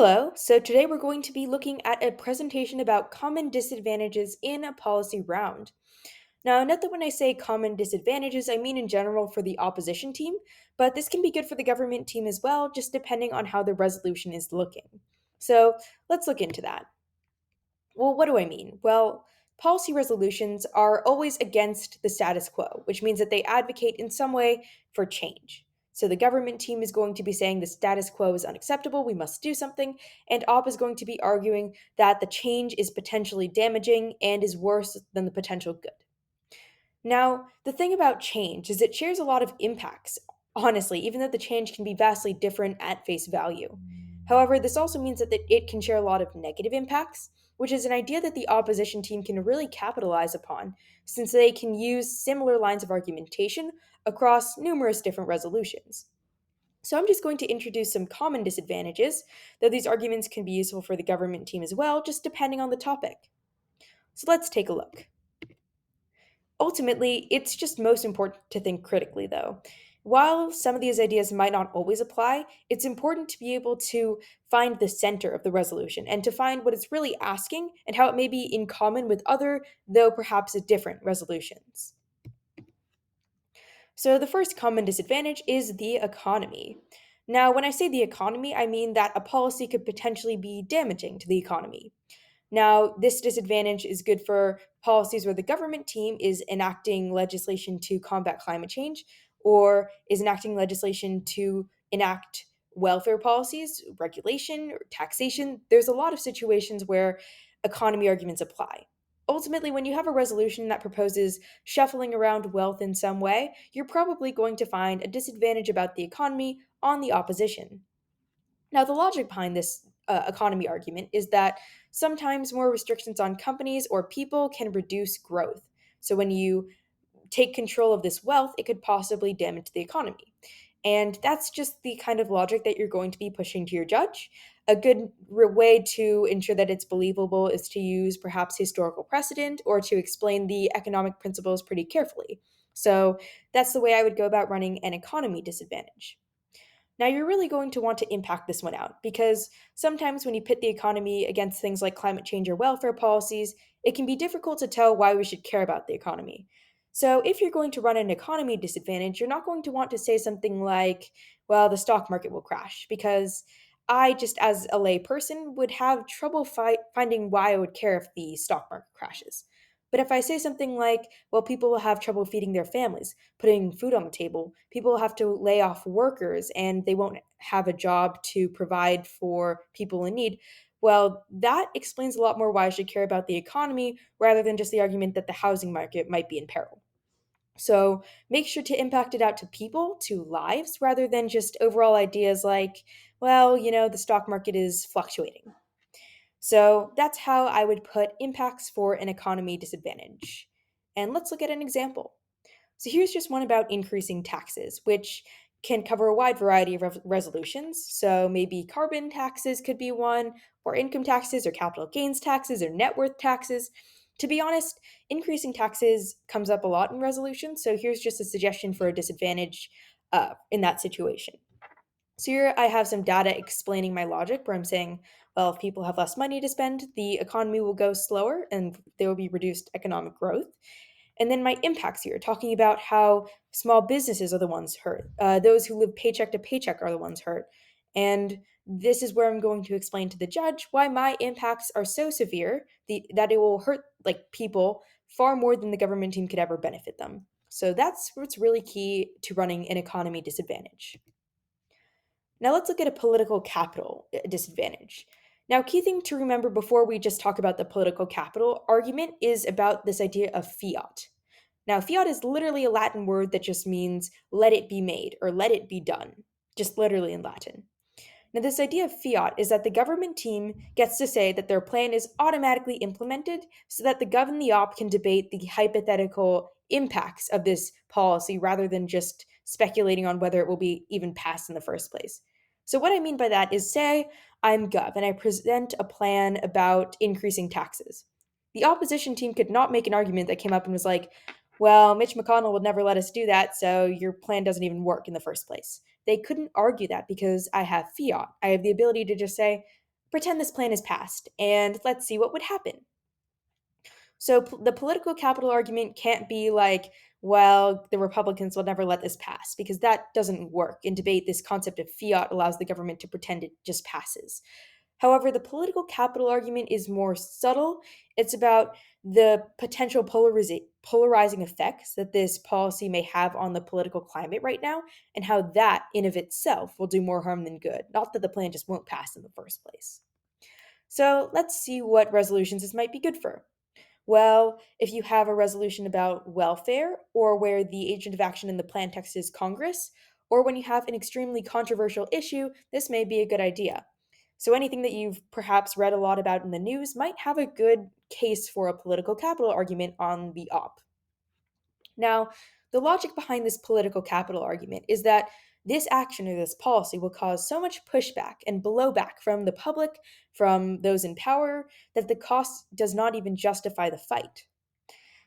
Hello, so today we're going to be looking at a presentation about common disadvantages in a policy round. Now, note that when I say common disadvantages, I mean in general for the opposition team, but this can be good for the government team as well, just depending on how the resolution is looking. So let's look into that. Well, what do I mean? Well, policy resolutions are always against the status quo, which means that they advocate in some way for change. So the government team is going to be saying the status quo is unacceptable, we must do something, and op is going to be arguing that the change is potentially damaging and is worse than the potential good. Now, the thing about change is it shares a lot of impacts, honestly, even though the change can be vastly different at face value. However, this also means that it can share a lot of negative impacts, which is an idea that the opposition team can really capitalize upon, since they can use similar lines of argumentation across numerous different resolutions. So I'm just going to introduce some common disadvantages, though these arguments can be useful for the government team as well, just depending on the topic. So let's take a look. Ultimately, it's just most important to think critically, though. While some of these ideas might not always apply, it's important to be able to find the center of the resolution and to find what it's really asking and how it may be in common with other, though perhaps different, resolutions. So, the first common disadvantage is the economy. Now, when I say the economy, I mean that a policy could potentially be damaging to the economy. Now, this disadvantage is good for policies where the government team is enacting legislation to combat climate change or is enacting legislation to enact welfare policies, regulation, or taxation. There's a lot of situations where economy arguments apply. Ultimately, when you have a resolution that proposes shuffling around wealth in some way, you're probably going to find a disadvantage about the economy on the opposition. Now, the logic behind this economy argument is that sometimes more restrictions on companies or people can reduce growth. So, when you take control of this wealth, it could possibly damage the economy. And that's just the kind of logic that you're going to be pushing to your judge. A good way to ensure that it's believable is to use perhaps historical precedent or to explain the economic principles pretty carefully. So, that's the way I would go about running an economy disadvantage. Now, you're really going to want to impact this one out because sometimes when you pit the economy against things like climate change or welfare policies, it can be difficult to tell why we should care about the economy. So, if you're going to run an economy disadvantage, you're not going to want to say something like, well, the stock market will crash, because I, just as a lay person, would have trouble finding why I would care if the stock market crashes. But if I say something like, well, people will have trouble feeding their families, putting food on the table. People have to lay off workers and they won't have a job to provide for people in need. Well, that explains a lot more why I should care about the economy rather than just the argument that the housing market might be in peril. So make sure to impact it out to people, to lives, rather than just overall ideas like, well, the stock market is fluctuating. So that's how I would put impacts for an economy disadvantage. And let's look at an example. So here's just one about increasing taxes, which can cover a wide variety of resolutions. So maybe carbon taxes could be one, or income taxes, or capital gains taxes, or net worth taxes. To be honest, increasing taxes comes up a lot in resolutions. So here's just a suggestion for a disadvantage in that situation. So here I have some data explaining my logic where I'm saying, well, if people have less money to spend, the economy will go slower and there will be reduced economic growth. And then my impacts here, talking about how small businesses are the ones hurt. Those who live paycheck to paycheck are the ones hurt. And this is where I'm going to explain to the judge why my impacts are so severe that it will hurt like people far more than the government team could ever benefit them. So that's what's really key to running an economy disadvantage. Now let's look at a political capital disadvantage. Now, key thing to remember before we just talk about the political capital argument is about this idea of fiat. Now, fiat is literally a Latin word that just means let it be made or let it be done, just literally in Latin. Now, this idea of fiat is that the government team gets to say that their plan is automatically implemented so that the gov and the op can debate the hypothetical impacts of this policy rather than just speculating on whether it will be even passed in the first place. So, what I mean by that is say I'm gov and I present a plan about increasing taxes. The opposition team could not make an argument that came up and was like, well, Mitch McConnell would never let us do that, so your plan doesn't even work in the first place. They couldn't argue that because I have fiat. I have the ability to just say, pretend this plan is passed, and let's see what would happen. So the political capital argument can't be like, well, the Republicans will never let this pass, because that doesn't work. In debate, this concept of fiat allows the government to pretend it just passes. However, the political capital argument is more subtle. It's about the potential polarizing effects that this policy may have on the political climate right now, and how that, in of itself, will do more harm than good. Not that the plan just won't pass in the first place. So let's see what resolutions this might be good for. Well, if you have a resolution about welfare, or where the agent of action in the plan text is Congress, or when you have an extremely controversial issue, this may be a good idea. So anything that you've perhaps read a lot about in the news might have a good case for a political capital argument on the op. Now, the logic behind this political capital argument is that this action or this policy will cause so much pushback and blowback from the public, from those in power, that the cost does not even justify the fight.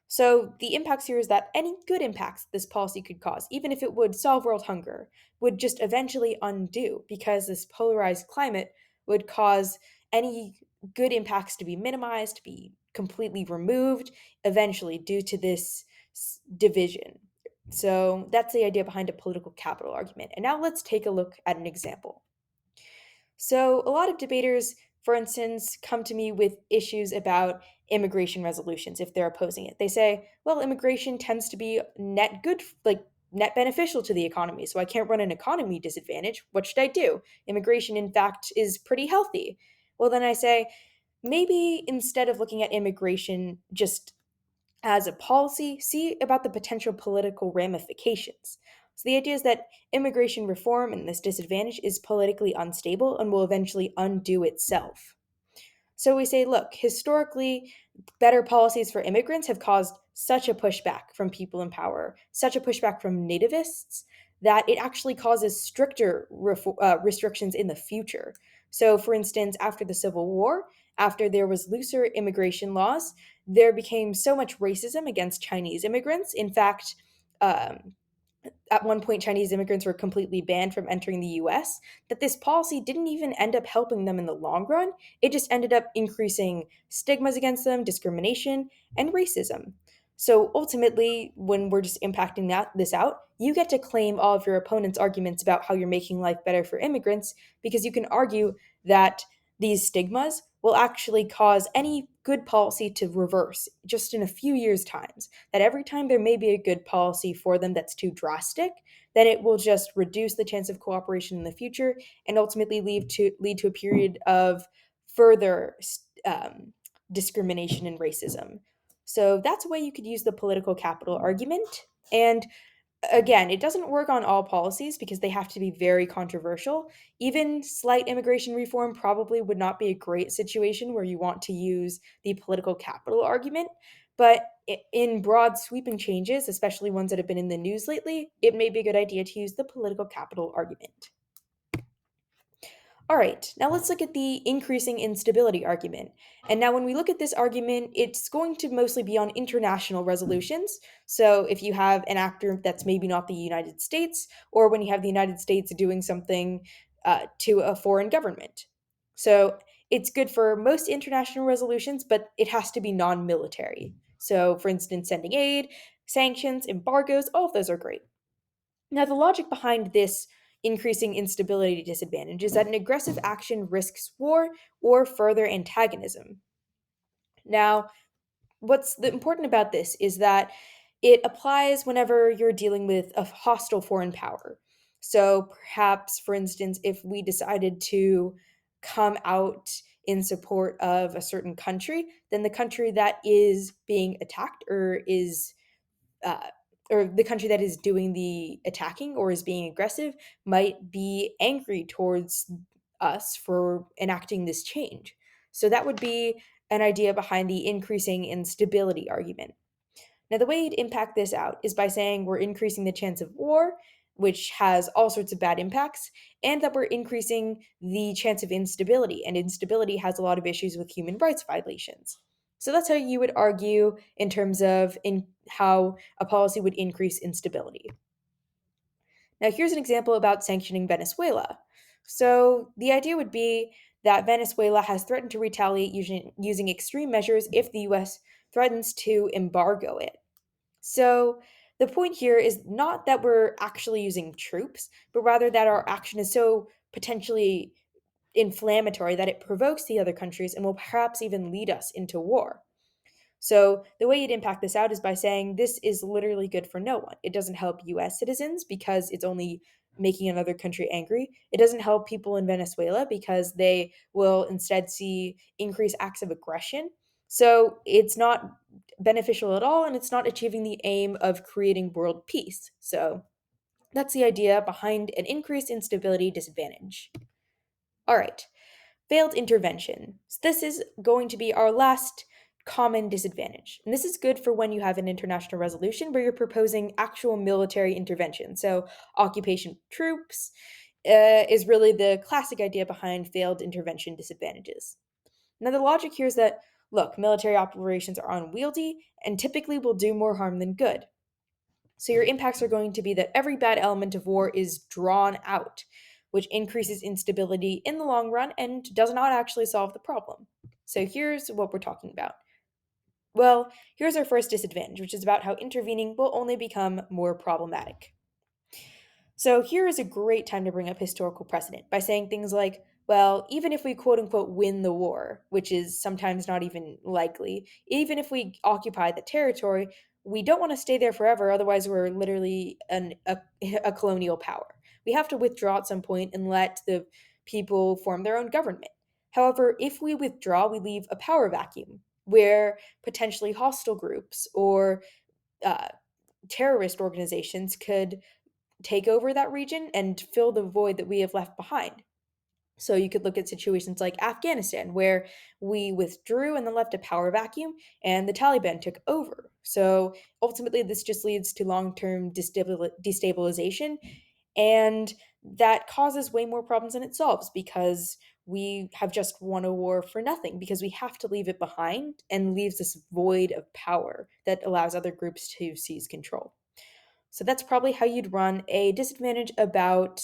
So, the impacts here is that any good impacts this policy could cause, even if it would solve world hunger, would just eventually undo, because this polarized climate would cause any good impacts to be minimized, to be completely removed, eventually, due to this division. So, that's the idea behind a political capital argument. And now let's take a look at an example. So, a lot of debaters, for instance, come to me with issues about immigration resolutions if they're opposing it. They say, well, immigration tends to be net good, like net beneficial to the economy, so I can't run an economy disadvantage. What should I do? Immigration, in fact, is pretty healthy. Well, then I say, maybe instead of looking at immigration just as a policy, see about the potential political ramifications. So the idea is that immigration reform and this disadvantage is politically unstable and will eventually undo itself. So we say, look, historically, better policies for immigrants have caused such a pushback from people in power, such a pushback from nativists, that it actually causes stricter restrictions in the future. So, for instance, after the Civil War, after there was looser immigration laws, there became so much racism against Chinese immigrants. In fact, um, at one point, Chinese immigrants were completely banned from entering the US, that this policy didn't even end up helping them in the long run. It just ended up increasing stigmas against them, discrimination, and racism. So ultimately, when we're just impacting this out, you get to claim all of your opponent's arguments about how you're making life better for immigrants, because you can argue that these stigmas will actually cause any good policy to reverse just in a few years' times. That every time there may be a good policy for them that's too drastic, then it will just reduce the chance of cooperation in the future and ultimately lead to a period of further discrimination and racism. So that's a way you could use the political capital argument. And again, it doesn't work on all policies because they have to be very controversial. Even slight immigration reform probably would not be a great situation where you want to use the political capital argument. But in broad sweeping changes, especially ones that have been in the news lately, it may be a good idea to use the political capital argument. All right, now let's look at the increasing instability argument. And now, when we look at this argument, it's going to mostly be on international resolutions. So, if you have an actor that's maybe not the United States, or when you have the United States doing something to a foreign government. So, it's good for most international resolutions, but it has to be non military. So, for instance, sending aid, sanctions, embargoes, all of those are great. Now, the logic behind this increasing instability disadvantage is that an aggressive action risks war or further antagonism. Now, important about this is that it applies whenever you're dealing with a hostile foreign power. So, perhaps, for instance, if we decided to come out in support of a certain country, then the country that is being attacked uh, or the country that is doing the attacking or is being aggressive might be angry towards us for enacting this change. So that would be an idea behind the increasing instability argument. Now, the way to impact this out is by saying we're increasing the chance of war, which has all sorts of bad impacts, and that we're increasing the chance of instability, and instability has a lot of issues with human rights violations. So that's how you would argue in terms of how a policy would increase instability. Now, here's an example about sanctioning Venezuela. So the idea would be that Venezuela has threatened to retaliate using extreme measures if the US threatens to embargo it. So, the point here is not that we're actually using troops, but rather that our action is so potentially inflammatory that it provokes the other countries and will perhaps even lead us into war. So, the way you'd impact this out is by saying this is literally good for no one. It doesn't help US citizens because it's only making another country angry. It doesn't help people in Venezuela because they will instead see increased acts of aggression. So, it's not beneficial at all and it's not achieving the aim of creating world peace. So, that's the idea behind an increased instability disadvantage. All right. Failed intervention. So this is going to be our last common disadvantage. And this is good for when you have an international resolution where you're proposing actual military intervention. So, occupation troops is really the classic idea behind failed intervention disadvantages. Now, the logic here is that, look, military operations are unwieldy and typically will do more harm than good. So your impacts are going to be that every bad element of war is drawn out, which increases instability in the long run and does not actually solve the problem. So here's what we're talking about. Well, here's our first disadvantage, which is about how intervening will only become more problematic. So here is a great time to bring up historical precedent by saying things like, well, even if we quote unquote win the war, which is sometimes not even likely, even if we occupy the territory, we don't want to stay there forever, otherwise, we're literally a colonial power. We have to withdraw at some point and let the people form their own government. However, if we withdraw, we leave a power vacuum where potentially hostile groups or uh, terrorist organizations could take over that region and fill the void that we have left behind. So you could look at situations like Afghanistan, where we withdrew and then left a power vacuum, and the Taliban took over. So ultimately, this just leads to long term destabilization, and that causes way more problems than it solves because we have just won a war for nothing because we have to leave it behind and leaves this void of power that allows other groups to seize control. So that's probably how you'd run a disadvantage about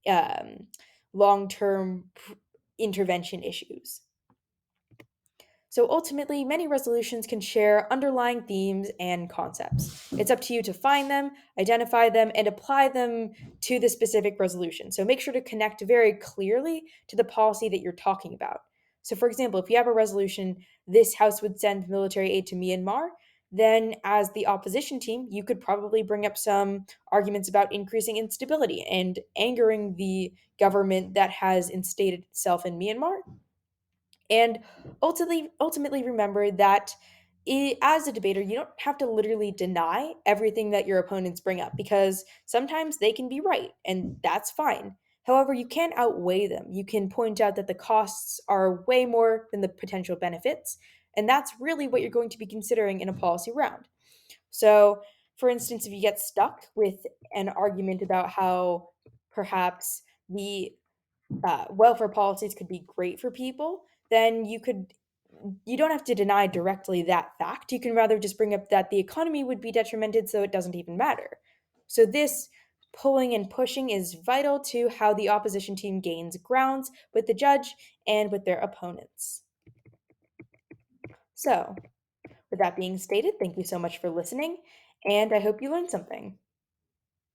um, long term intervention issues. So ultimately, many resolutions can share underlying themes and concepts. It's up to you to find them, identify them, and apply them to the specific resolution. So make sure to connect very clearly to the policy that you're talking about. So, for example, if you have a resolution, this House would send military aid to Myanmar, then as the opposition team, you could probably bring up some arguments about increasing instability and angering the government that has instated itself in Myanmar and ultimately remember that as a debater, you don't have to literally deny everything that your opponents bring up because sometimes they can be right, and that's fine. However, you can outweigh them. You can point out that the costs are way more than the potential benefits, and that's really what you're going to be considering in a policy round. So, for instance, if you get stuck with an argument about how perhaps the welfare policies could be great for people, then you don't have to deny directly that fact. You can rather just bring up that the economy would be detrimented, so it doesn't even matter. So this pulling and pushing is vital to how the opposition team gains grounds with the judge and with their opponents. So, with that being stated, thank you so much for listening, and I hope you learned something.